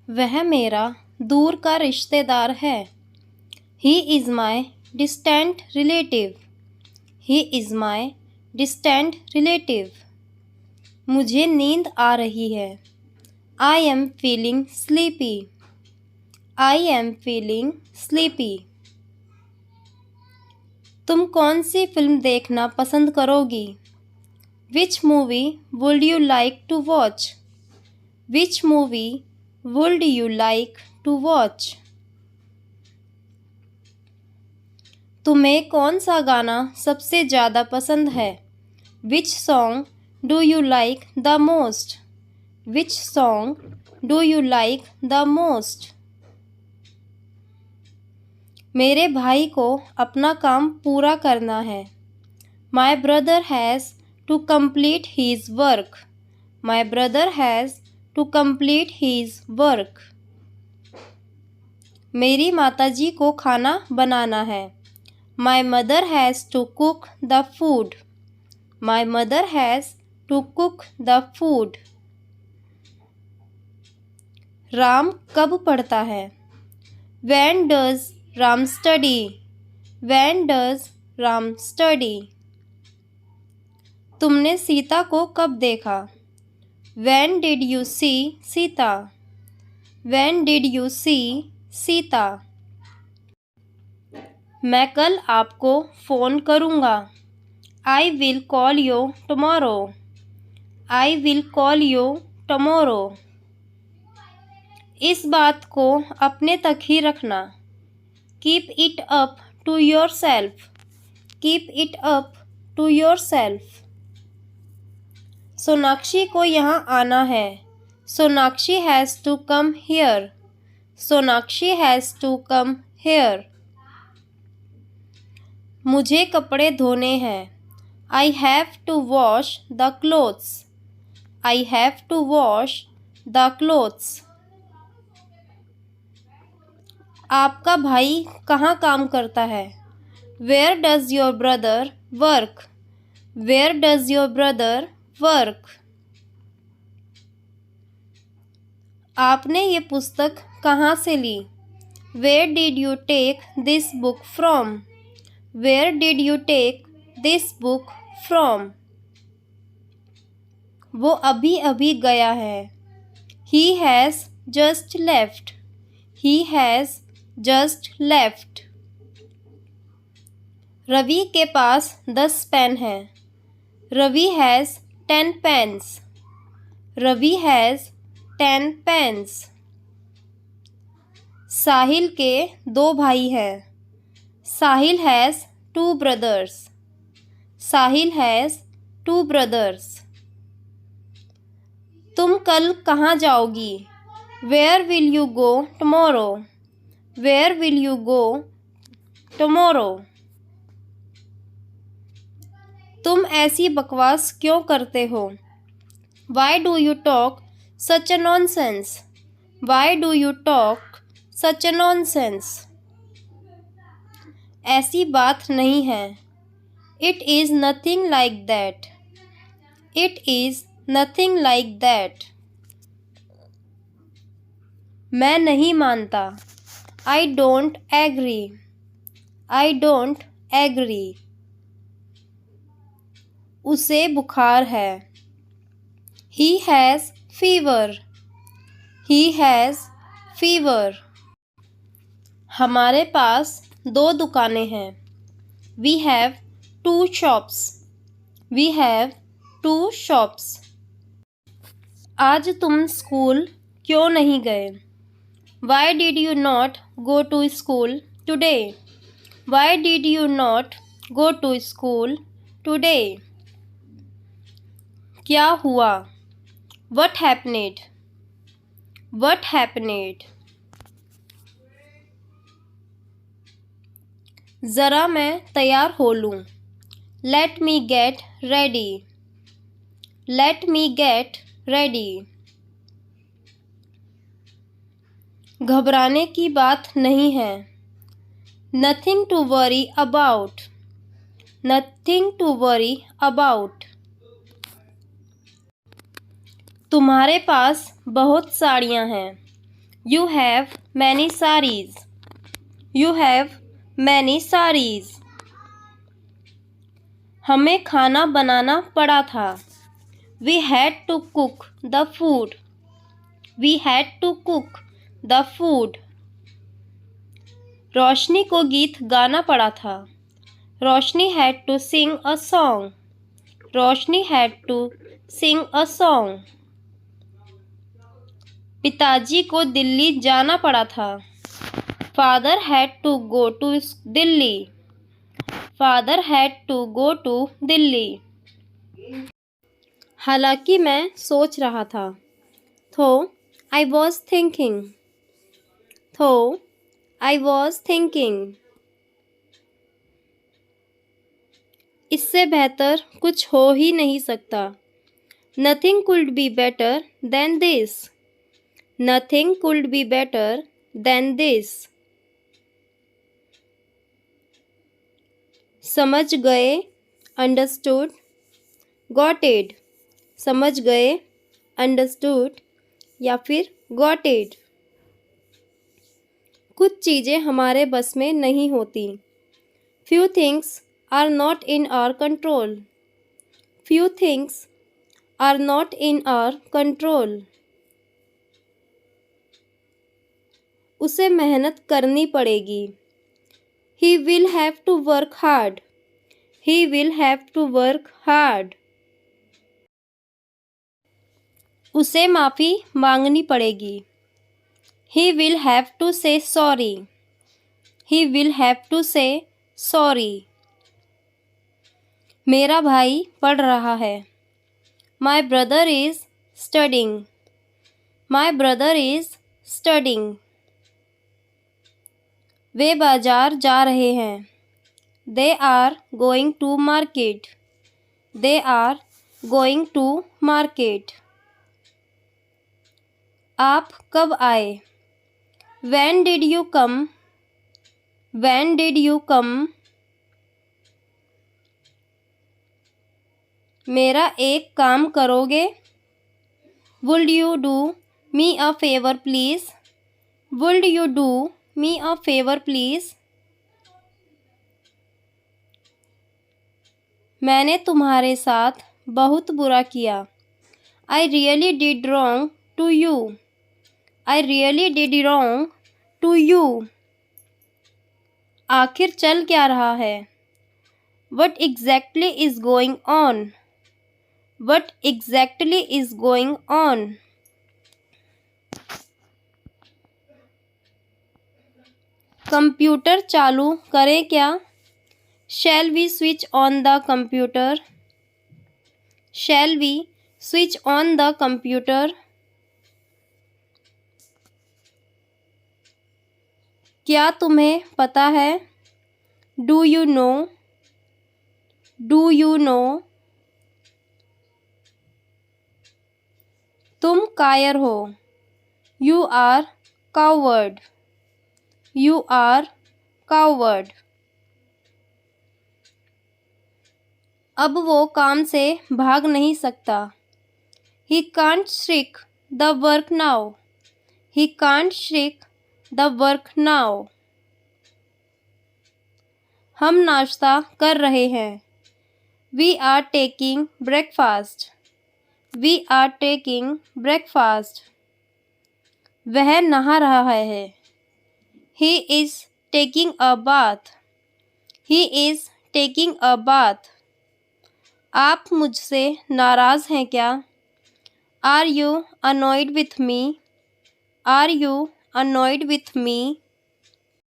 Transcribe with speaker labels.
Speaker 1: वह मेरा दूर का रिश्तेदार है। He is my distant relative. He is my distant relative. मुझे नींद आ रही है। I am feeling sleepy. I am feeling sleepy. तुम कौन सी फिल्म देखना पसंद करोगी? Which movie would you like to watch? Which movie would you like to watch? तुम्हें कौन सा गाना सबसे ज़्यादा पसंद है? Which song do you like the most? Which song do you like the most? मेरे भाई को अपना काम पूरा करना है। My brother has to complete his work. My brother has to complete his work. मेरी माताजी को खाना बनाना है। My mother has to cook the food. My mother has to cook the food. Ram कब पढ़ता है? When does Ram study? When does Ram study? तुमने सीता को कब देखा? When did you see Sita? When did you see Sita? मैं कल आपको फ़ोन करूँगा। I will call you tomorrow. I will call you tomorrow. इस बात को अपने तक ही रखना। Keep it up to yourself. Keep it up to yourself. Sonakshi को यहाँ आना है। Sonakshi has to come here. Sonakshi has to come here. मुझे कपड़े धोने हैं। I have to wash the clothes. I have to wash the clothes. आपका भाई कहाँ काम करता है? Where does your brother work? Where does your brother work? आपने ये पुस्तक कहाँ से ली? Where did you take this book from? Where did you take this book from? वो अभी अभी गया है। He has just left. He has just left. Ravi के पास 10 पेन हैं। Ravi has 10 pens. Ravi has 10 pens. साहिल के 2 भाई हैं। साहिल has 2 brothers. Sahil has 2 brothers. तुम कल कहाँ जाओगी? Where will you go tomorrow? Where will you go tomorrow? तुम ऐसी बकवास क्यों करते हो? Why do you talk such a nonsense? Why do you talk such a nonsense? ऐसी बात नहीं है। It is nothing like that. It is nothing like that. मैं नहीं मानता। I don't agree. I don't agree. उसे बुखार है। He has fever. He has fever. हमारे पास 2 दुकानें हैं। We have 2 shops. We have 2 shops. आज तुम स्कूल क्यों नहीं गए? Why did you not go to school today? Why did you not go to school today? क्या हुआ? What happened? What happened? ज़रा मैं तैयार हो लूँ। Let me get ready. Let me get ready. घबराने की बात नहीं है। Nothing to worry about. Nothing to worry about. तुम्हारे पास बहुत साड़ियाँ हैं। You have many saris. You have many saris. हमें खाना बनाना पड़ा था. We had to cook the food. We had to cook the food. रोशनी को गीत गाना पड़ा था. रोशनी had to sing a song. Roshni had to sing a song. पिताजी को दिल्ली जाना पड़ा था. Father had to go to Delhi. Father had to go to Delhi. हालांकि मैं सोच रहा था. Though I was thinking. Though I was thinking. इससे बेहतर कुछ हो ही नहीं सकता. Nothing could be better than this. Nothing could be better than this. समझ गए, understood, got it. समझ गए, understood या फिर got it. कुछ चीज़ें हमारे बस में नहीं होती. Few things are not in our control. Few things are not in our control. उसे मेहनत करनी पड़ेगी. He will have to work hard. He will have to work hard. उसे माफ़ी मांगनी पड़ेगी. He will have to say sorry. He will have to say sorry. मेरा भाई पढ़ रहा है. My brother is studying. My brother is studying. वे बाजार जा रहे हैं. They are going to market. They are going to market. आप कब आए? When did you come? When did you come? मेरा एक काम करोगे? Would you do me a favor please? Would you do me a favor please? मैंने तुम्हारे साथ बहुत बुरा किया. I really did wrong to you. I really did wrong to you. आखिर चल क्या रहा है? What exactly is going on? What exactly is going on? Computer चालू करें क्या? Shall we switch on the computer? Shall we switch on the computer? क्या तुम्हें पता है? Do you know? Do you know? तुम कायर हो. You are coward. You are coward. अब वो काम से भाग नहीं सकता. He can't shirk the work now. He can't shirk the work now. हम नाश्ता कर रहे हैं. We are taking breakfast. We are taking breakfast. वह नहा रहा है. He is taking a bath. He is taking a bath. आप मुझसे नाराज़ हैं क्या? Are you annoyed with me? Are you annoyed with me?